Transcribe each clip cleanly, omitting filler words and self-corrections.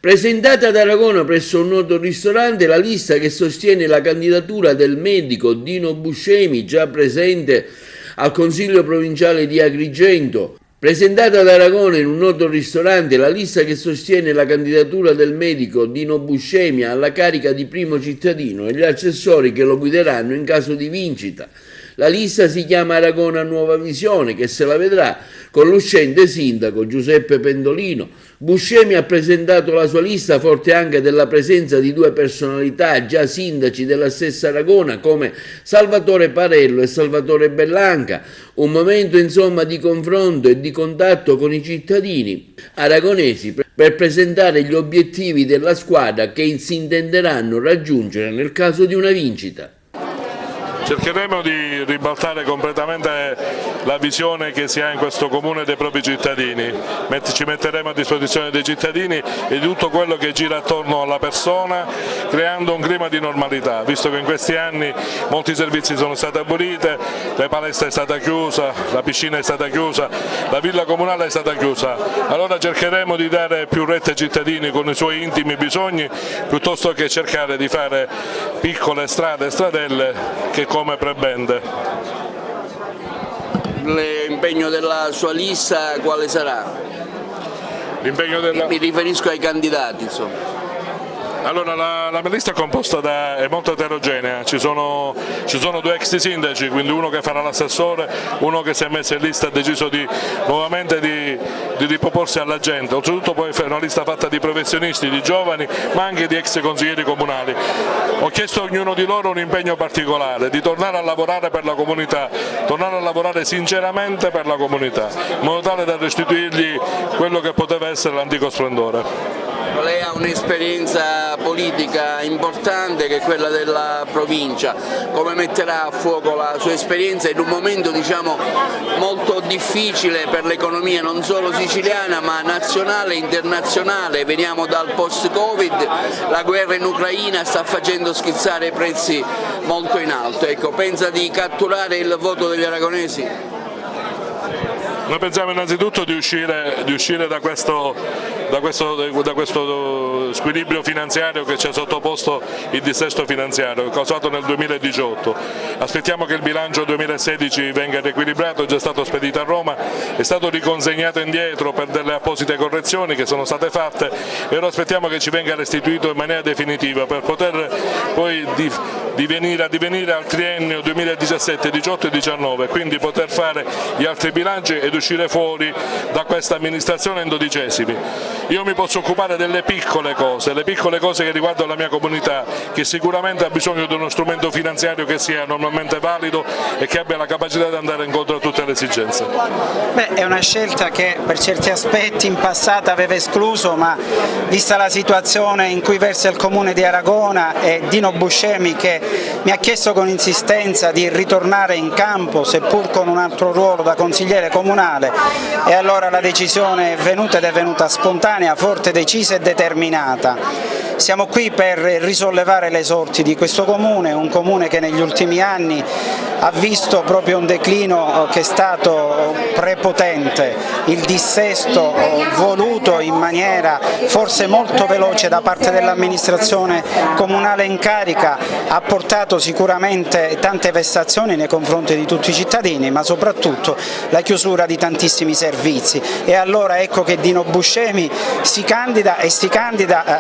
Presentata ad Aragona presso un noto ristorante la lista che sostiene la candidatura del medico Dino Buscemi, già presente al Consiglio Provinciale di Agrigento. Presentata ad Aragona in un noto ristorante la lista che sostiene la candidatura del medico Dino Buscemi alla carica di primo cittadino e gli assessori che lo guideranno in caso di vincita. La lista si chiama Aragona Nuova Visione, che se la vedrà con l'uscente sindaco Giuseppe Pendolino. Buscemi ha presentato la sua lista forte anche della presenza di due personalità già sindaci della stessa Aragona come Salvatore Parello e Salvatore Bellanca. Un momento insomma di confronto e di contatto con i cittadini aragonesi per presentare gli obiettivi della squadra che si intenderanno raggiungere nel caso di una vincita. Cercheremo di ribaltare completamente la visione che si ha in questo comune dei propri cittadini, ci metteremo a disposizione dei cittadini e di tutto quello che gira attorno alla persona, creando un clima di normalità, visto che in questi anni molti servizi sono stati aboliti, la palestra è stata chiusa, la piscina è stata chiusa, la villa comunale è stata chiusa. Allora cercheremo di dare più retta ai cittadini con i suoi intimi bisogni, piuttosto che cercare di fare piccole strade e stradelle che come prebende. L'impegno della sua lista quale sarà? Mi riferisco ai candidati, insomma. Allora, la mia lista è molto eterogenea, ci sono due ex sindaci, quindi uno che farà l'assessore, uno che si è messo in lista e ha deciso nuovamente di riproporsi alla gente, oltretutto poi è una lista fatta di professionisti, di giovani, ma anche di ex consiglieri comunali. Ho chiesto a ognuno di loro un impegno particolare, di tornare a lavorare per la comunità, tornare a lavorare sinceramente per la comunità, in modo tale da restituirgli quello che poteva essere l'antico splendore. Lei ha un'esperienza politica importante che è quella della provincia, come metterà a fuoco la sua esperienza in un momento molto difficile per l'economia non solo siciliana ma nazionale e internazionale? Veniamo dal post-Covid, la guerra in Ucraina sta facendo schizzare i prezzi molto in alto, pensa di catturare il voto degli aragonesi? Noi pensiamo innanzitutto di uscire da questo squilibrio finanziario che ci ha sottoposto il dissesto finanziario causato nel 2018. Aspettiamo che il bilancio 2016 venga riequilibrato, è già stato spedito a Roma, è stato riconsegnato indietro per delle apposite correzioni che sono state fatte e ora aspettiamo che ci venga restituito in maniera definitiva per poter poi divenire al triennio 2017, 18 e 19, quindi poter fare gli altri bilanci ed uscire fuori da questa amministrazione in dodicesimi. Io mi posso occupare delle piccole cose che riguardano la mia comunità, che sicuramente ha bisogno di uno strumento finanziario che sia normalmente valido e che abbia la capacità di andare incontro a tutte le esigenze. È una scelta che per certi aspetti in passato aveva escluso, ma vista la situazione in cui versa il comune di Aragona e Dino Buscemi che mi ha chiesto con insistenza di ritornare in campo seppur con un altro ruolo da consigliere comunale, e allora la decisione è venuta ed è venuta spontanea, forte, decisa e determinata. Siamo qui per risollevare le sorti di questo comune, un comune che negli ultimi anni ha visto proprio un declino che è stato prepotente, il dissesto voluto in maniera forse molto veloce da parte dell'amministrazione comunale in carica ha portato sicuramente tante vessazioni nei confronti di tutti i cittadini, ma soprattutto la chiusura di tantissimi servizi, e allora ecco che Dino Buscemi si candida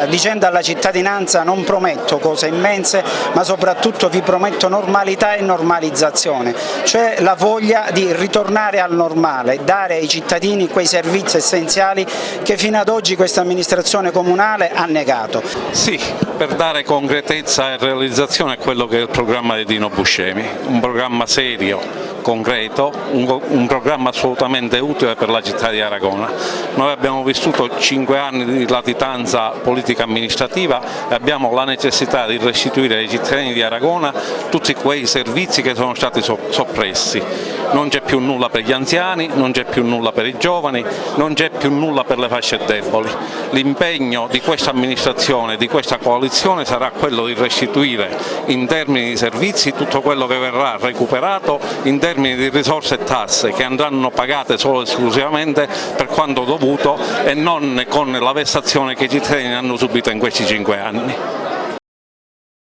dicendo alla cittadinanza: non prometto cose immense, ma soprattutto vi prometto normalità e normalizzazione, cioè la voglia di ritornare al normale, dare ai cittadini quei servizi essenziali che fino ad oggi questa amministrazione comunale ha negato. Sì, per dare concretezza e realizzazione a quello che è il programma di Dino Buscemi, un programma serio, concreto, un programma assolutamente utile per la città di Aragona. Noi abbiamo vissuto 5 anni di latitanza politica amministrativa e abbiamo la necessità di restituire ai cittadini di Aragona tutti quei servizi che sono stati soppressi. Non c'è più nulla per gli anziani, non c'è più nulla per i giovani, non c'è più nulla per le fasce deboli. L'impegno di questa amministrazione, di questa coalizione sarà quello di restituire in termini di servizi tutto quello che verrà recuperato in termini termini di risorse e tasse che andranno pagate solo e esclusivamente per quanto dovuto e non con la vessazione che i cittadini hanno subito in questi 5 anni.